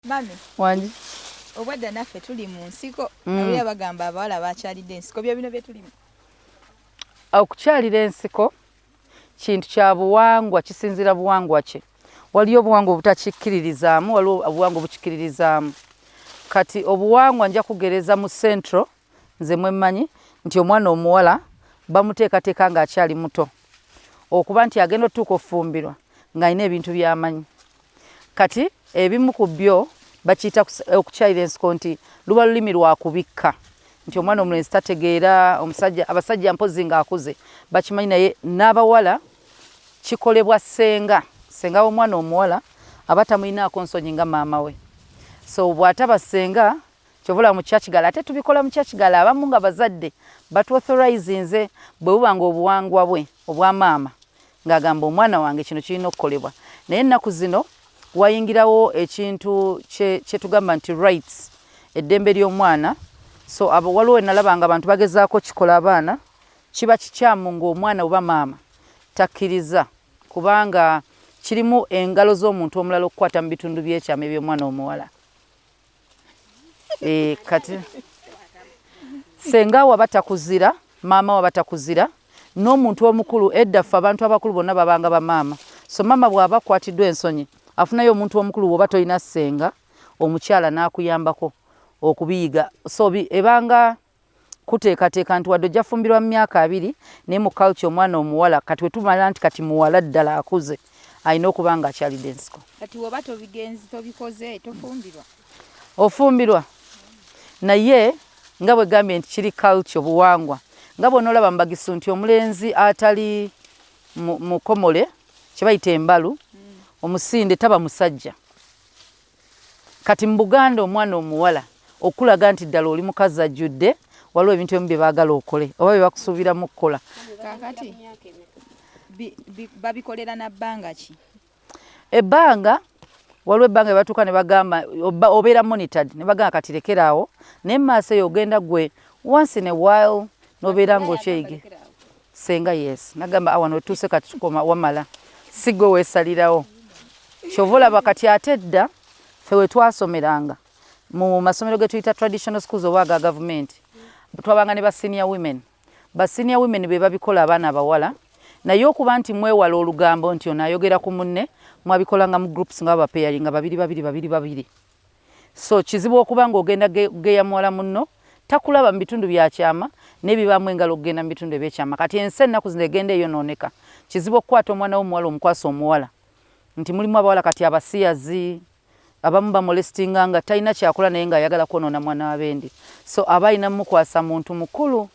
Mami. Wanji. Obwadde naffe tuli mu nsiko. Nawe bagamba abawala bakyalidde ensiko byo bino bye tulimu. Okukyalira ensiko kintu kya buwangwa kisinzira buwangwa kye. Waliyo obuwangwa obutakikkiririzaamu, waliwo obuwangwa obukikkiririzaamu. Kati obuwangwa nja kugereza mu Central nze mwemanyi nti omwana omuwala bamuteekateeka ng'akyali muto okuba nti agenda otuuka ofumbirwa ng'alina ebintu by'amanyi. Kati ebimu ku byo bakiyita okukyalira ensiko nti luba lulimi lwa kubikka nti omwana omulenzi tategeera abasajja mpozi ng'akuze bakimanyi naye n'abawala kikolebwa senga w'omwana omuwala aba tamulinaako nsonyi nga maama we. So bw'ataba senga kyovula mu kyakigala ate tubikola mu kyakigala abamu nga bazadde batuauthorizinze bwe buba nga obuwangwa bwe obwa maama ng'agamba omwana wange kino kirina okukolebwa. Naye ennaku zino wayingirawo ekintu kye tugamba nti rights, eddembe ly'omwana. So waliwo enalaba nga abantu bagezaako kikola abaana kiba kikyamu ng'omwana oba maama takkiriza kubanga kirimu engalo z'omuntu omulala okukwata mu bitundu by'ekyama eby'omwana omuwala. Kati senga waba takuzira, maama waba takuzira, n'omuntu omukulu edda ffe abantu abakulu bonna babanga bamaama. So maama bw'aba akwatiddwa ensonyi afunayo omuntu omukulu bw'oba tolina ssenga omukyala n'akuyambako okubiyiga. So ebanga kuteekateeka nti wadde ojja fumbirwa mu myaka 2 naye mu culture omwana omuwala kati wetumala nti kati muwala ddala akuze alina okuba nga akyalidde ensiko. Kati woba tobigenzi tobikoze tofumbirwa? Ofumbirwa naye nga bwe gambye nti kiri culture buwangwa nga bw'onoolaba mu Bagisu nti omulenzi atali mukomole kye bayita embalu omusinde taba musajja. Kati mu Buganda omwana omuwala okulaga nti ddala oli mukazi ajjudde waliwo ebintu ebimu bye baagala okole oba bye bakusuubiramu okukola. Kakati babikolera na bbanga ki? Ebbanga waliwo ebbanga bye batuuka ne bagamba obeera monitored ne bagamba kati lekeraawo naye mu maaso eyo ogenda gwe once in a while n'obeera ng'okyeyige. Senga yes nagamba wano otuuse kati tukoma wamala si gwe weesalirawo. Kyova olaba kati ate dda ffe we twasomeranga mu masomero ge tuyita traditional schools oba aga gavumenti twabanga ne ba senior women. Ba senior women be babikola abaana abawala naye okuba nti mwewala olugambo nti ono ayogera ku munne mwabikolanga mu groups nga bapeyali nga babiri. So kizibu okuba ng'ogenda geya muwala munno takulaba mu bitundu bya kyama n'ebibaamu engalo okugenda mu bitundu eby'ekyama. Kati ensi ennaku zino egenda eyonooneka kizibu okukwata omwana w'omuwala omukwasa omuwala nti mulimu abawala kati abasiyazi abamu bamolestinga nga talina kyakola naye ng'ayagala kwonoona mwana w'abendi. So aba alina mukwasa muntu mukulu.